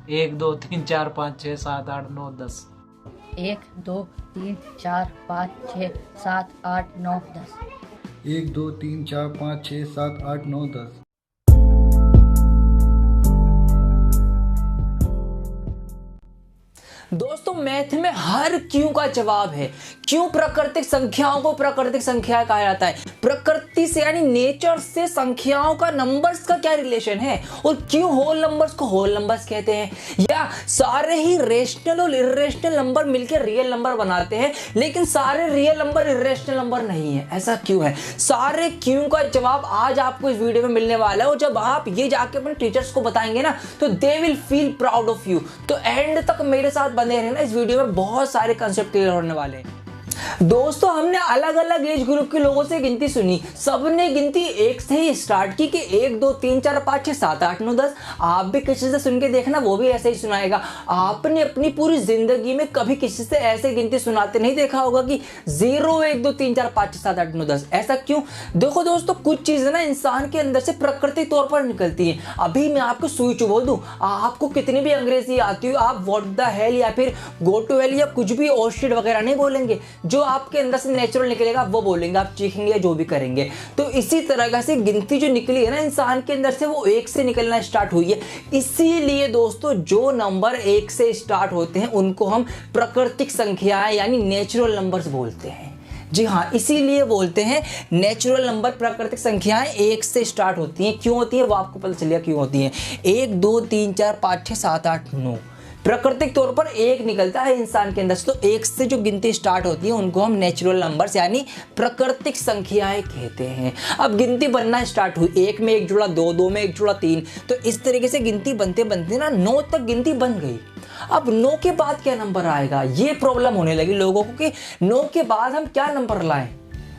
1 2 3 4 5 6 7 8 9 10। 1 2 3 4 5 6 7 8 9 10। 1 2 3 4 5 6 7 8 9 10। दोस्तों मैथ में हर क्यों का जवाब है। क्यों प्राकृतिक संख्याओं को प्राकृतिक संख्या कहा जाता है? प्रकृति से यानी नेचर से संख्याओं का नंबर्स का क्या रिलेशन है? और क्यों होल नंबर्स को होल नंबर्स कहते हैं? या सारे ही रेशनल और इर्रेशनल नंबर मिलकर रियल नंबर बनाते हैं, लेकिन सारे रियल नंबर इर्रेशनल नंबर नहीं है, ऐसा क्यों है? सारे क्यों का जवाब आज आपको इस वीडियो में मिलने वाला है। और जब आप ये जाके अपने टीचर्स को बताएंगे ना, तो they will feel proud of you. तो एंड तक मेरे साथ बने रहना, इस वीडियो में बहुत सारे कंसेप्ट क्लियर होने वाले हैं। दोस्तों हमने अलग अलग एज ग्रुप के लोगों से गिनती सुनी, सबने गिनती 1 से ही स्टार्ट की कि 1 2 3 4 5 6 7 8 9 10। आप भी किसी से सुन के देखना, वो भी ऐसे ही सुनाएगा। आपने अपनी पूरी जिंदगी में कभी किसी से ऐसे गिनती सुनाते नहीं देखा होगा कि 0 1 2 3 4 5 6 7 8 9 10। ऐसा क्यों? देखो दोस्तों, कुछ चीजें ना इंसान के अंदर से प्राकृतिक तौर पर निकलती है। अभी मैं आपको सुई चुभो दूं, आपको कितनी भी अंग्रेजी आती हो, आप व्हाट द हेल या फिर गो टू हेल या कुछ भी ओ शिट वगैरह नहीं बोलेंगे। जो आपके अंदर से नेचुरल निकलेगा वो बोलेंगे, आप चीखेंगे या जो भी करेंगे। तो इसी तरह से गिनती जो निकली है ना इंसान के अंदर से, वो 1 से निकलना स्टार्ट हुई है। इसीलिए दोस्तों जो नंबर 1 से स्टार्ट होते हैं उनको हम प्राकृतिक संख्याएं यानी नेचुरल नंबर्स बोलते हैं। जी हाँ, इसीलिए बोलते हैं नेचुरल नंबर, प्राकृतिक संख्याएं 1 से स्टार्ट होती हैं। क्यों होती है वो आपको पता चलेगा क्यों होती हैं। 1 2 3 4 5 6 7 8 9 प्राकृतिक तौर पर 1 निकलता है इंसान के अंदर से। तो 1 से जो गिनती स्टार्ट होती है उनको हम नेचुरल नंबर्स यानी प्राकृतिक संख्याएं कहते हैं। अब गिनती बनना स्टार्ट हुई, 1 में 1 जुड़ा 2, 2 में 1 जुड़ा 3, तो इस तरीके से गिनती बनते बनते ना 9 तक गिनती बन गई। अब 9 के बाद क्या नंबर आएगा, ये प्रॉब्लम होने लगी लोगों को कि 9 के बाद हम क्या नंबर लाएं।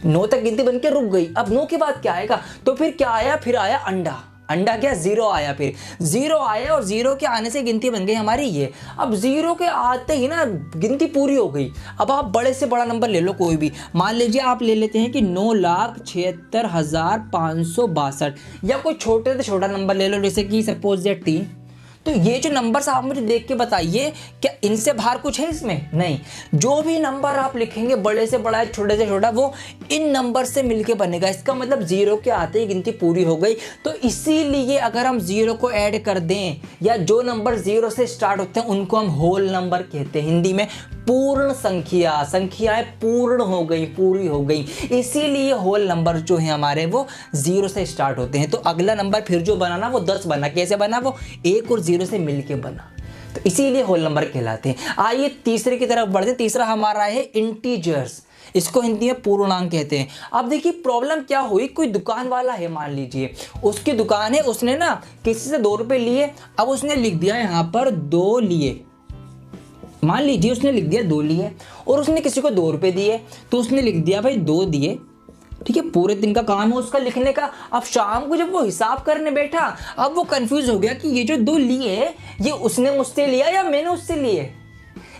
9 तक गिनती बन के रुक गई, अब 9 के बाद क्या आएगा? तो फिर क्या आया? फिर आया अंडा। अंडा क्या? 0 आया। फिर 0 आया और 0 के आने से गिनती बन गई हमारी ये। अब 0 के आते ही ना गिनती पूरी हो गई। अब आप बड़े से बड़ा नंबर ले लो कोई भी, मान लीजिए आप ले लेते हैं कि 9,76,562 या कोई छोटे से छोटा नंबर ले लो, जैसे कि सपोज दैट 3। तो ये जो नंबर्स आप मुझे देख के बताइए, क्या इनसे बाहर कुछ है इसमें? नहीं। जो भी नंबर आप लिखेंगे, बड़े से बड़ा छोटे से छोटा, वो इन नंबर से मिलके बनेगा। इसका मतलब 0 के आते ही गिनती पूरी हो गई। तो इसीलिए अगर हम 0 को ऐड कर दें या जो नंबर 0 से स्टार्ट होते हैं उनको हम होल नंबर कहते हैं। हिंदी में पूर्ण संख्या, संख्याएं पूर्ण हो गई, पूरी हो गई। इसीलिए होल नंबर जो है हमारे वो 0 से स्टार्ट होते हैं। तो अगला नंबर फिर जो बना ना वो 10 बना। कैसे बना? वो 1 और 0 से मिलके बना। तो इसीलिए होल नंबर कहलाते हैं। आइए तीसरे की तरफ बढ़ते। तीसरा हमारा है इंटीजर्स, इसको हिंदी में पूर्णांक कहते हैं। अब देखिए प्रॉब्लम क्या हुई, कोई दुकान वाला है, मान लीजिए उसकी दुकान है, उसने ना किसी से 2 रुपए लिए। अब उसने लिख दिया यहाँ पर 2 लिए, मान लीजिए उसने लिख दिया 2 लिए, और उसने किसी को 2 रुपए दिए, तो उसने लिख दिया भाई 2 दिए। ठीक है, पूरे दिन का काम है उसका लिखने का। अब शाम को जब वो हिसाब करने बैठा, अब वो कंफ्यूज हो गया कि ये जो 2 लिए ये उसने मुझसे लिया या मैंने उससे लिए,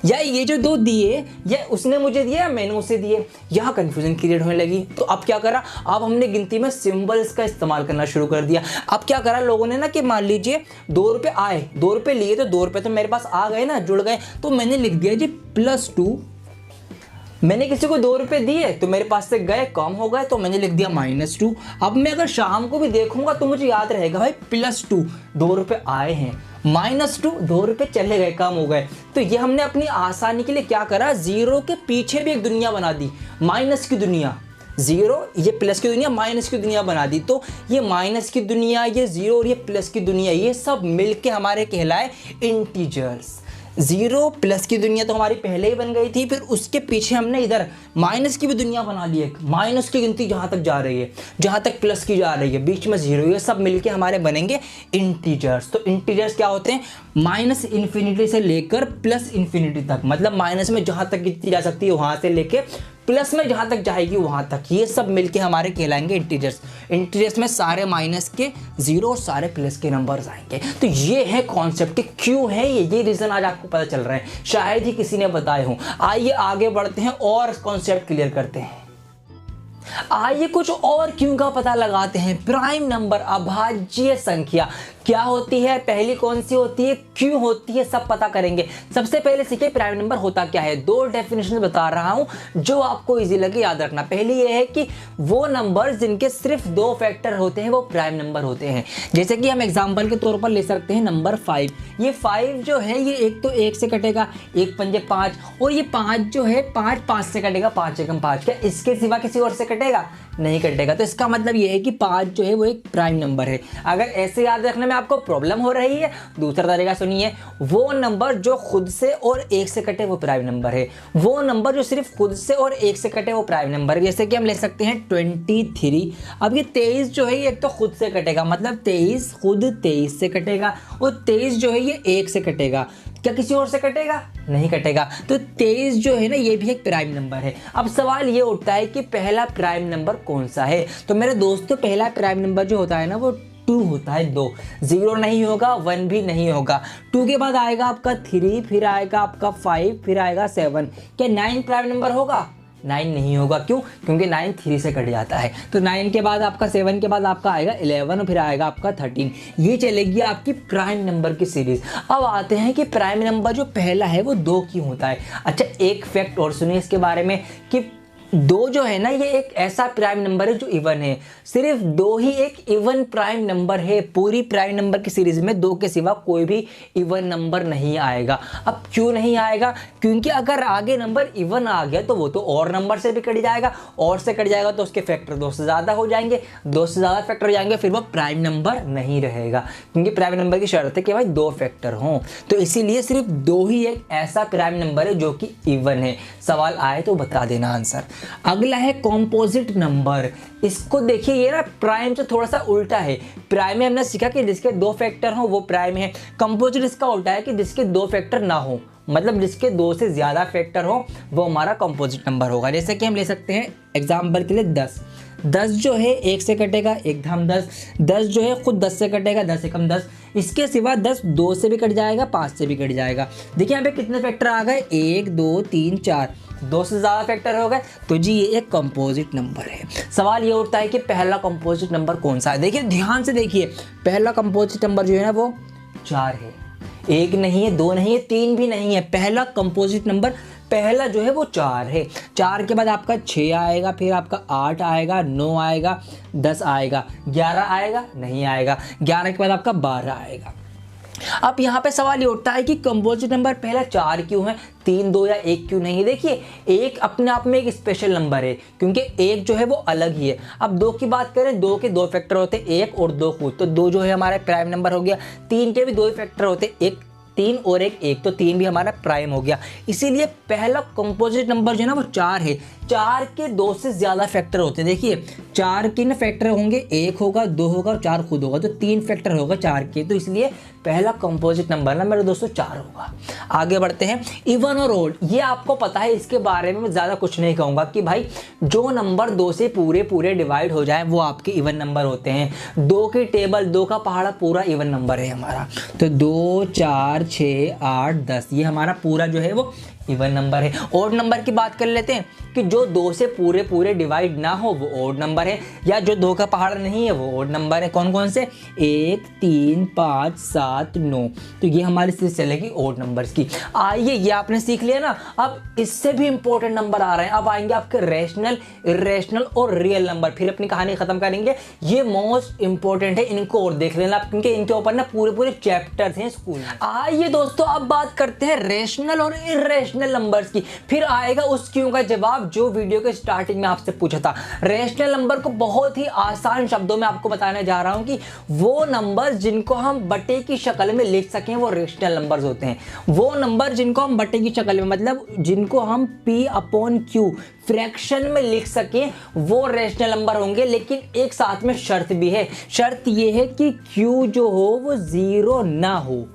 या ये जो 2 दिए या उसने मुझे दिया या मैंने उसे दिए। यहाँ कंफ्यूजन क्रिएट होने लगी। तो अब क्या करा? अब हमने गिनती में सिंबल्स का इस्तेमाल करना शुरू कर दिया। अब क्या करा लोगों ने ना कि मान लीजिए 2 रुपए आए, 2 रुपए लिए, तो 2 रुपए तो मेरे पास आ गए ना, जुड़ गए। तो मैंने लिख दिया जी +2। मैंने किसी को 2 रुपए दिए तो मेरे पास से गए, कम हो गए, तो मैंने लिख दिया -2। अब मैं अगर शाम को भी देखूंगा तो मुझे याद रहेगा भाई +2, 2 रुपए आए हैं, -2, 2 रुपए चले गए, कम हो गए। तो ये हमने अपनी आसानी के लिए क्या करा, 0 के पीछे भी एक दुनिया बना दी, माइनस की दुनिया। 0 ये प्लस की दुनिया, माइनस की दुनिया बना दी। तो ये माइनस की दुनिया, ये 0 और ये प्लस की दुनिया, ये सब मिलके हमारे कहलाए इंटीजर्स। 0 प्लस की दुनिया तो हमारी पहले ही बन गई थी, फिर उसके पीछे हमने इधर माइनस की भी दुनिया बना ली है। माइनस की गिनती जहाँ तक जा रही है, जहाँ तक प्लस की जा रही है, बीच में 0, ये सब मिलके हमारे बनेंगे इंटीजर्स। तो इंटीजर्स क्या होते हैं? -इन्फिनिटी से लेकर +इन्फिनिटी तक, मतलब माइनस में जहाँ तक गिनती जा सकती है वहाँ से लेके प्लस में जहाँ तक जाएगी वहाँ तक, ये सब मिलके हमारे कहलाएंगे इंटीजर्स। इंटीजर्स में सारे माइनस के 0 और सारे प्लस के नंबर्स आएंगे। तो ये है कॉन्सेप्ट, क्यों है ये रीज़न आज आपको पता चल रहा है, शायद ही किसी ने बताए हों। आइए आगे बढ़ते हैं और कॉन्सेप्ट क्लियर करते हैं। आइए कुछ और क्यों का पता लगाते हैं। प्राइम नंबर, अभाज्य संख्या। क्या होती है, पहली कौन सी होती है, क्यों होती है, सब पता करेंगे। सबसे पहले सीखिए प्राइम नंबर होता क्या है। दो डेफिनेशन बता रहा हूं जो आपको इजी लगे याद रखना। पहली ये है कि वो नंबर जिनके सिर्फ दो फैक्टर होते हैं वो प्राइम नंबर होते हैं। जैसे कि हम एग्जांपल के तौर पर ले सकते हैं नंबर 5। ये 5 जो है ये एक तो 1 से कटेगा, 1 पंजे 5, और ये 5 जो है 5 से कटेगा, 5 एकम 5। क्या इसके सिवा किसी और से कटेगा? नहीं कटेगा। तो इसका मतलब ये है कि 5 जो है वो एक प्राइम नंबर है। अगर ऐसे याद रखने में आपको प्रॉब्लम हो रही है, दूसरा तरीका सुनिए, वो नंबर जो खुद से और 1 से कटे वो प्राइम नंबर है। वो नंबर जो सिर्फ खुद से और 1 से कटे वो प्राइम नंबर है। जैसे कि हम ले सकते हैं 23। अब ये 23 जो है ये एक तो खुद से कटेगा, मतलब 23 खुद 23 से कटेगा, और 23 जो है ये 1 से कटेगा। क्या किसी और से कटेगा? नहीं कटेगा। तो 23 जो है ना ये भी एक प्राइम नंबर है। अब सवाल ये उठता है कि पहला प्राइम नंबर कौन सा है। तो मेरे दोस्तों पहला प्राइम नंबर जो होता है ना वो 2 होता है। 2, 0 नहीं होगा, 1 भी नहीं होगा। 2 के बाद आएगा आपका 3, फिर आएगा आपका 5, फिर आएगा 7। क्या 9 प्राइम नंबर होगा? 9 नहीं होगा। क्यों? क्योंकि 9 3 से कट जाता है। तो 9 के बाद आपका 7 के बाद आपका आएगा 11, और फिर आएगा आपका 13। ये चलेगी आपकी प्राइम नंबर की सीरीज। अब आते हैं कि प्राइम नंबर जो पहला है वो 2 क्यों होता है। अच्छा, एक फैक्ट और सुनिए इसके बारे में कि 2 जो है ना ये एक ऐसा प्राइम नंबर है जो इवन है। सिर्फ 2 ही एक इवन प्राइम नंबर है। पूरी प्राइम नंबर की सीरीज में 2 के सिवा कोई भी इवन नंबर नहीं आएगा। अब क्यों नहीं आएगा? क्योंकि अगर आगे नंबर इवन आ गया तो वो तो और नंबर से भी कट जाएगा, और से कट जाएगा तो उसके फैक्टर 2 से ज़्यादा हो जाएंगे, 2 से ज़्यादा फैक्टर हो जाएंगे, फिर वो प्राइम नंबर नहीं रहेगा। क्योंकि प्राइम नंबर की शर्त है कि भाई 2 फैक्टर हों। तो इसीलिए सिर्फ 2 ही एक ऐसा प्राइम नंबर है जो कि इवन है। सवाल आए तो बता देना आंसर। अगला है कॉम्पोजिट नंबर। इसको देखिए, ये ना प्राइम से थोड़ा सा उल्टा है। प्राइम में हमने सीखा कि जिसके 2 फैक्टर हो वो प्राइम है। कंपोजिट इसका उल्टा है कि जिसके 2 फैक्टर ना हो, मतलब जिसके 2 से ज़्यादा फैक्टर हो वो हमारा कंपोजिट नंबर होगा। जैसे कि हम ले सकते हैं एग्जाम्पल के लिए 10। 10 जो है 1 से कटेगा, 1 धाम 10। 10 जो है खुद 10 से कटेगा, 10 एकम 10। इसके सिवा 10 2 से भी कट जाएगा, 5 से भी कट जाएगा। देखिए यहाँ पे कितने फैक्टर आ गए, 1 2 3 4, 2 से ज़्यादा फैक्टर हो गए। तो जी ये एक कंपोजिट नंबर है। सवाल ये उठता है कि पहला कंपोजिट नंबर कौन सा है। देखिए ध्यान से देखिए, पहला कंपोजिट नंबर जो है ना वो 4 है। 1 नहीं है, 2 नहीं है, 3 भी नहीं है। पहला कंपोजिट नंबर पहला जो है वो 4 है। 4 के बाद आपका 6 आएगा, फिर आपका 8 आएगा, 9 आएगा, 10 आएगा, 11 आएगा, नहीं आएगा, 11 के बाद आपका 12 आएगा। अब यहाँ पे सवाल ये उठता है कि कंपोजिट नंबर पहला 4 क्यों है, 3 2 या 1 क्यों नहीं है। देखिए 1 अपने आप में एक स्पेशल नंबर है क्योंकि 1 जो है वो अलग ही है। अब 2 की बात करें, 2 के 2 फैक्टर होते हैं, 1 और 2 खुद, तो 2 जो है हमारा प्राइम नंबर हो गया। 3 के भी 2 फैक्टर होते, 1 3 और 1 तो 3 भी हमारा प्राइम हो गया। इसीलिए पहला कंपोजिट नंबर जो है ना वो 4 है। 4 के 2 से ज़्यादा फैक्टर होते हैं। देखिए 4 के ना फैक्टर होंगे, 1 होगा, 2 होगा और 4 खुद होगा, तो 3 फैक्टर होगा 4 के। तो इसलिए पहला कंपोजिट नंबर ना मेरे दोस्तों 4 होगा। आगे बढ़ते हैं, इवन और ओड। ये आपको पता है, इसके बारे में मैं ज़्यादा कुछ नहीं कहूँगा कि भाई जो नंबर 2 से पूरे डिवाइड हो जाए वो आपके इवन नंबर होते हैं। 2 की टेबल, 2 का पहाड़ा पूरा इवन नंबर है हमारा। तो 2 4 6 8 10 ये हमारा पूरा जो है वो इवन नंबर है। ओड नंबर की बात कर लेते हैं कि जो 2 से पूरे डिवाइड ना हो वो ओड नंबर है, या जो 2 का पहाड़ नहीं है वो ओड नंबर है। कौन कौन से? 1 3 5 7 9। तो ये हमारी सीरीज चलेगी ओड नंबर्स की। आइए ये आपने सीख लिया ना। अब इससे भी इंपॉर्टेंट नंबर आ रहे हैं। अब आएंगे आपके रैशनल, इरेशनल और रियल नंबर। फिर अपनी कहानी खत्म करेंगे। ये मोस्ट इंपॉर्टेंट है, इनको और देख लेना क्योंकि इनके ऊपर ना पूरे चैप्टर्स हैं स्कूल में। आइए दोस्तों अब बात करते हैं रैशनल और इरेशनल नंबर्स की। फिर आएगा उस क्यों का जवाब जो वीडियो के स्टार्टिंग में आपसे पूछा था। रैशनल नंबर को बहुत ही आसान शब्दों में आपको बताने जा रहा हूं कि वो नंबर जिनको हम बटे की शक्ल में लिख सकें वो रैशनल नंबर्स होते हैं। वो नंबर जिनको हम बटे की शक्ल में, मतलब जिनको हम P/Q फ्रैक्शन में लिख सकें वो रैशनल नंबर होंगे। लेकिन एक साथ में शर्त भी है। शर्त ये है कि Q जो हो वो 0 ना हो,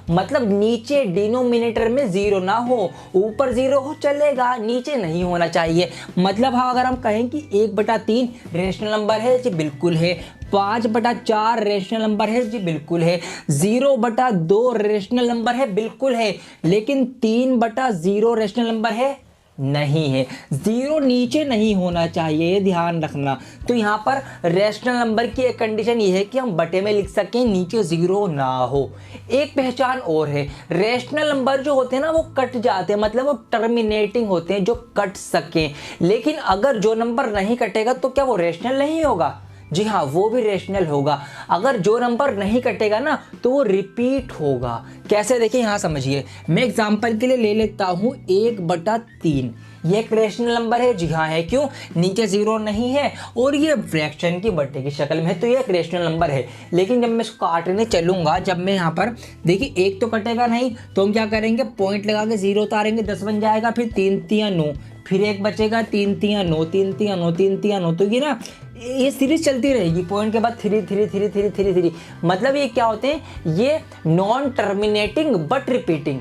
मतलब नीचे डिनोमिनेटर में 0 ना हो। ऊपर 0 हो चलेगा, नीचे नहीं होना चाहिए। मतलब हाँ, अगर हम कहें कि 1/3 रैशनल नंबर है जी बिल्कुल है, 5/4 रैशनल नंबर है जी बिल्कुल है, 0/2 रैशनल नंबर है बिल्कुल है, लेकिन 3/0 रैशनल नंबर है नहीं है, जीरो नीचे नहीं होना चाहिए, ये ध्यान रखना। तो यहाँ पर रैशनल नंबर की एक कंडीशन ये है कि हम बटे में लिख सकें, नीचे जीरो ना हो। एक पहचान और है, रैशनल नंबर जो होते हैं ना वो कट जाते हैं, मतलब वो टर्मिनेटिंग होते हैं, जो कट सकें। लेकिन अगर जो नंबर नहीं कटेगा तो क्या वो रैशनल नहीं होगा? जी हाँ, वो भी रैशनल होगा। अगर जो नंबर नहीं कटेगा ना तो वो रिपीट होगा। कैसे, देखिए यहाँ समझिए। मैं एग्जांपल के लिए ले लेता हूँ 1/3। ये एक रैशनल नंबर है, जी हाँ है। क्यों? नीचे जीरो नहीं है और ये फ्रैक्शन की बटे की शक्ल में है, तो ये एक रैशनल नंबर है। लेकिन जब मैं इसको काटने चलूंगा, जब मैं यहाँ पर देखिए एक तो कटेगा नहीं, तो हम क्या करेंगे, पॉइंट लगा के जीरो उतारेंगे, 10 बन जाएगा, फिर 3 3 9, फिर एक बचेगा, 3 3 9, 3 3 9, 3 3 9। तो ये ना ये सीरीज चलती रहेगी, पॉइंट के बाद 3 3 3 3 3 3। मतलब ये क्या होते हैं, ये नॉन टर्मिनेटिंग बट रिपीटिंग।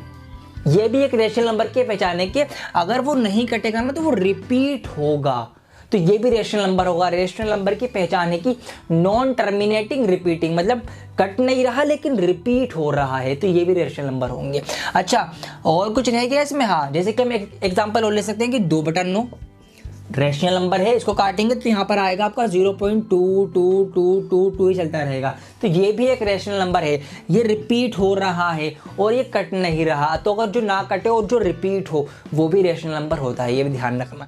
ये भी एक रैशनल नंबर के पहचान है कि अगर वो नहीं कटेगा ना तो वो रिपीट होगा, तो ये भी रैशनल नंबर होगा। रैशनल नंबर की पहचान है कि नॉन टर्मिनेटिंग रिपीटिंग, मतलब कट नहीं रहा लेकिन रिपीट हो रहा है, तो ये भी रैशनल नंबर होंगे। अच्छा, और कुछ रह गया इसमें? हाँ, जैसे कि हम एक एग्जांपल और ले सकते हैं कि 2/9 रैशनल नंबर है, इसको काटेंगे तो यहाँ पर आएगा आपका 0.2222 ही चलता रहेगा, तो ये भी एक रैशनल नंबर है। ये रिपीट हो रहा है और ये कट नहीं रहा, तो अगर जो ना कटे और जो रिपीट हो वो भी रैशनल नंबर होता है, ये भी ध्यान रखना।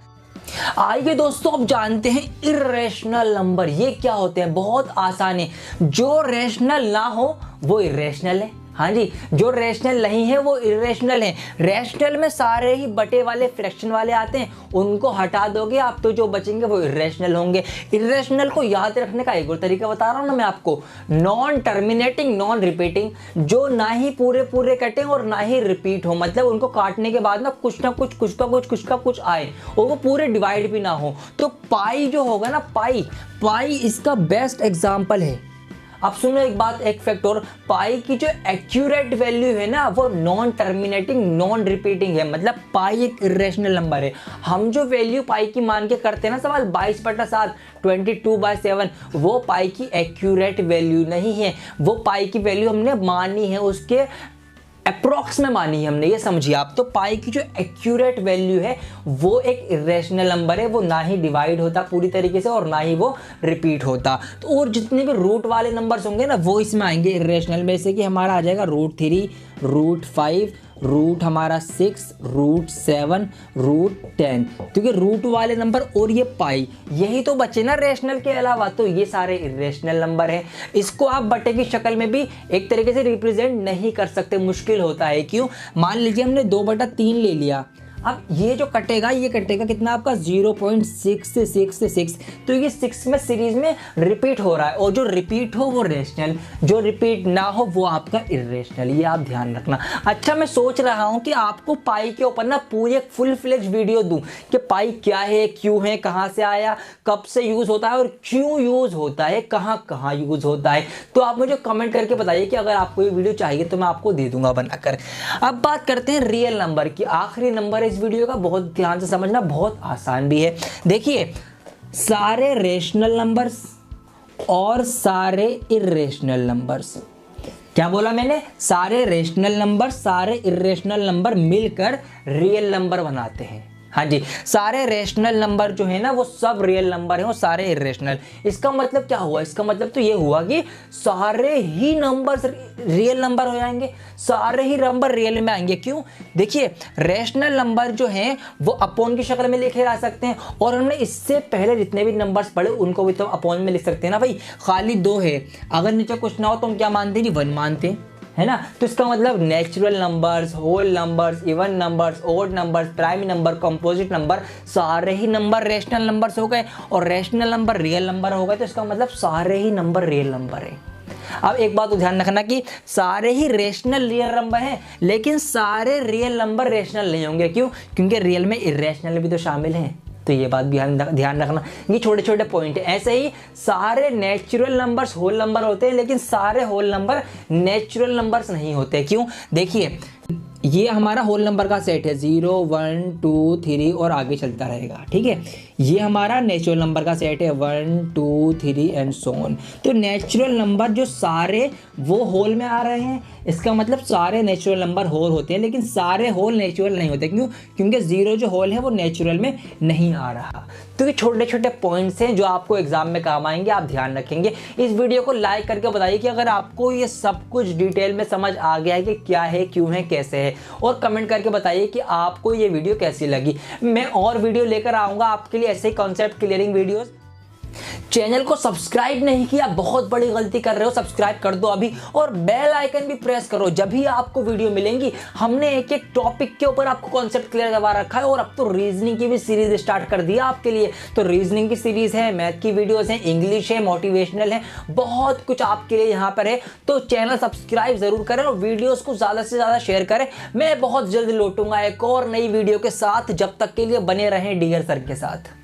आइए दोस्तों, अब जानते हैं इर्रेशनल नंबर। ये क्या होते हैं? बहुत आसान है। जो रैशनल ना हो वो इर्रेशनल है। हाँ जी, जो रैशनल नहीं है वो इर्रेशनल है। रैशनल में सारे ही बटे वाले, फ्रैक्शन वाले आते हैं, उनको हटा दोगे आप तो जो बचेंगे वो इर्रेशनल होंगे। इर्रेशनल को याद रखने का एक और तरीका बता रहा हूँ ना मैं आपको, नॉन टर्मिनेटिंग नॉन रिपीटिंग, जो ना ही पूरे पूरे कटे और ना ही रिपीट हो, मतलब उनको काटने के बाद ना कुछ का कुछ आए और वो पूरे डिवाइड भी ना हो। तो पाई जो होगा ना, पाई इसका बेस्ट एग्जाम्पल है। अब सुनो एक बात, एक फैक्ट और, पाई की जो एक्यूरेट वैल्यू है ना वो नॉन टर्मिनेटिंग नॉन रिपीटिंग है, मतलब पाई एक इर्रेशनल नंबर है। हम जो वैल्यू पाई की मान के करते हैं ना सवाल 22/7, 22/7, वो पाई की एक्यूरेट वैल्यू नहीं है। वो पाई की वैल्यू हमने मानी है, उसके अप्रॉक्स में मानी है हमने, ये समझिए आप। तो पाई की जो एक्यूरेट वैल्यू है वो एक इर्रेशनल नंबर है, वो ना ही डिवाइड होता पूरी तरीके से और ना ही वो रिपीट होता। तो और जितने भी रूट वाले नंबर्स होंगे ना वो इसमें आएंगे इर्रेशनल में, से कि हमारा आ जाएगा √3, √5, रूट हमारा 6, √7, √10, क्योंकि रूट वाले नंबर और ये पाई, यही तो बचे ना रैशनल के अलावा, तो ये सारे इर्रेशनल नंबर हैं। इसको आप बटे की शक्ल में भी एक तरीके से रिप्रेजेंट नहीं कर सकते, मुश्किल होता है। क्यों? मान लीजिए हमने 2/3 ले लिया, अब ये जो कटेगा ये कटेगा कितना आपका 0.666, तो ये 6 में सीरीज में रिपीट हो रहा है, और जो रिपीट हो वो रैशनल, जो रिपीट ना हो वो आपका इर्रेशनल, ये आप ध्यान रखना। अच्छा, मैं सोच रहा हूँ कि आपको पाई के ऊपर ना पूरी एक फुल फ्लेज वीडियो दूं कि पाई क्या है, क्यों है, कहाँ से आया, कब से यूज होता है और क्यों यूज होता है, कहाँ कहाँ यूज होता है। तो आप मुझे कमेंट करके बताइए कि अगर आपको ये वीडियो चाहिए तो मैं आपको दे दूंगा बनाकर। अब बात करते हैं रियल नंबर की, आखिरी नंबर इस वीडियो का, बहुत ध्यान से समझना, बहुत आसान भी है। देखिए, सारे रैशनल नंबर्स और सारे इर्रेशनल नंबर्स, क्या बोला मैंने? सारे रैशनल नंबर, सारे इर्रेशनल नंबर मिलकर रियल नंबर बनाते हैं। हाँ जी, सारे रैशनल नंबर जो है ना वो सब रियल नंबर हैं और सारे इर्रेशनल। इसका मतलब क्या हुआ? इसका मतलब तो ये हुआ कि सारे ही नंबर्स रियल नंबर हो जाएंगे, सारे ही नंबर रियल में आएंगे। क्यों? देखिए, रैशनल नंबर जो हैं वो अपॉन की शक्ल में लिखे जा सकते हैं, और हमने इससे पहले जितने भी नंबर्स पढ़े उनको भी तो अपॉन में लिख सकते हैं ना भाई। खाली 2 है, अगर नीचे कुछ ना हो तो हम क्या मानते हैं? 1 मानते हैं, है ना। तो इसका मतलब natural numbers, whole numbers, even numbers, odd numbers, prime number, composite number, सारे ही नंबर रैशनल नंबर्स हो गए, और रैशनल नंबर रियल नंबर हो गए, तो इसका मतलब सारे ही नंबर रियल नंबर है। अब एक बात तो ध्यान रखना कि सारे ही रैशनल रियल नंबर हैं, लेकिन सारे रियल नंबर रैशनल नहीं होंगे। क्यों? क्योंकि रियल में इर्रेशनल भी तो शामिल हैं, तो ये बात भी ध्यान रखना। ये छोटे छोटे पॉइंट है। ऐसे ही सारे नेचुरल नंबर्स होल नंबर होते हैं, लेकिन सारे होल नंबर नेचुरल नंबर्स नहीं होते। क्यों? देखिए, ये हमारा होल नंबर का सेट है 0 1 2 3 और आगे चलता रहेगा, ठीक है। ये हमारा नेचुरल नंबर का सेट है 1 2 3 एंड सो ऑन। तो नेचुरल नंबर जो सारे वो होल में आ रहे हैं, इसका मतलब सारे नेचुरल नंबर होल होते हैं, लेकिन सारे होल नेचुरल नहीं होते। क्यों? क्योंकि 0 जो होल है वो नेचुरल में नहीं आ रहा। तो ये छोटे छोटे पॉइंट्स हैं जो आपको एग्जाम में काम आएंगे, आप ध्यान रखेंगे। इस वीडियो को लाइक करके बताइए कि अगर आपको ये सब कुछ डिटेल में समझ आ गया है कि क्या है, क्यों है, कैसे है, और कमेंट करके बताइए कि आपको ये वीडियो कैसी लगी। मैं और वीडियो लेकर आऊँगा आपके लिए, ऐसे ही कॉन्सेप्ट क्लियरिंग वीडियोज़। चैनल को सब्सक्राइब नहीं किया, बहुत बड़ी गलती कर रहे हो, सब्सक्राइब कर दो अभी, और बेल आइकन भी प्रेस करो, जब भी आपको वीडियो मिलेंगी। हमने एक एक टॉपिक के ऊपर आपको कॉन्सेप्ट क्लियर करवा रखा है, और अब तो रीजनिंग की भी सीरीज स्टार्ट कर दिया आपके लिए। तो रीजनिंग की सीरीज है, मैथ की वीडियोस हैं, इंग्लिश है, मोटिवेशनल है, बहुत कुछ आपके लिए यहाँ पर है। तो चैनल सब्सक्राइब जरूर करें और वीडियोस को ज़्यादा से ज़्यादा शेयर करें। मैं बहुत जल्द लौटूंगा एक और नई वीडियो के साथ, जब तक के लिए बने रहें डियर सर के साथ।